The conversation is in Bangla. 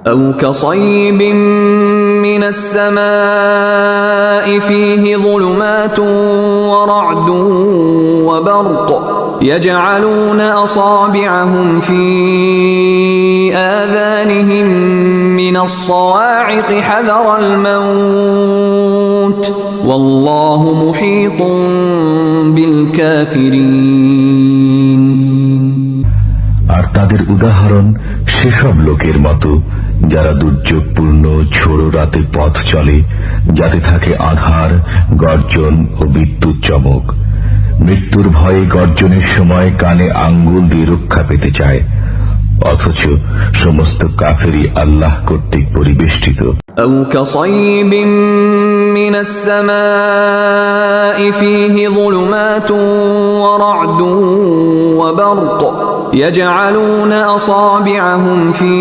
أو كصيب من السماء فيه ظلمات ورعد وبرق يجعلون أصابعهم في آذانهم من الصواعق حذر الموت والله محيط بالكافرين আর তাদের উদাহরণ সেসব লোকের মতো যারা দুর্যোগপূর্ণ ঝোড়ো রাতে পথ চলে, যাতে থাকে আঁধার, গর্জন ও বিদ্যুৎ চমক। মৃত্যুর ভয়ে গর্জনের সময় কানে আঙ্গুল দিয়ে রক্ষা পেতে চায়, অথচ সমস্ত কাফেরই আল্লাহ কর্তৃক পরিবেষ্টিত। أو كصيب من السماء فيه ظلمات ورعد وبرق يجعلون أصابعهم في